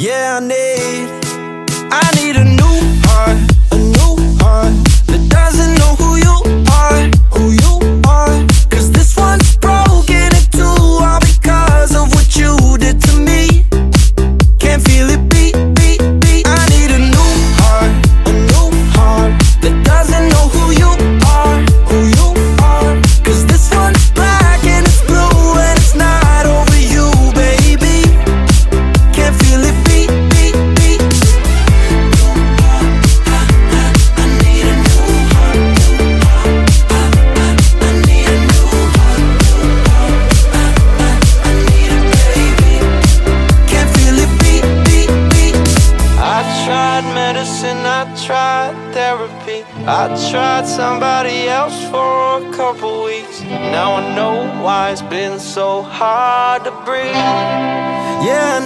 Yeah, I need a new heart, that doesn't know who you are, Cause this one's broken in two, all because of what you did to me. Can't feel it beat. I need a new heart, that doesn't know who you are, Cause this one's black and it's blue and it's not over you, baby. Can't feel it beat. I need a new heart. I need a new heart. I need it, baby. Can't feel it beat. I tried medicine, I tried therapy, I tried somebody else for a couple weeks. Now I know why it's been so hard to breathe. Yeah,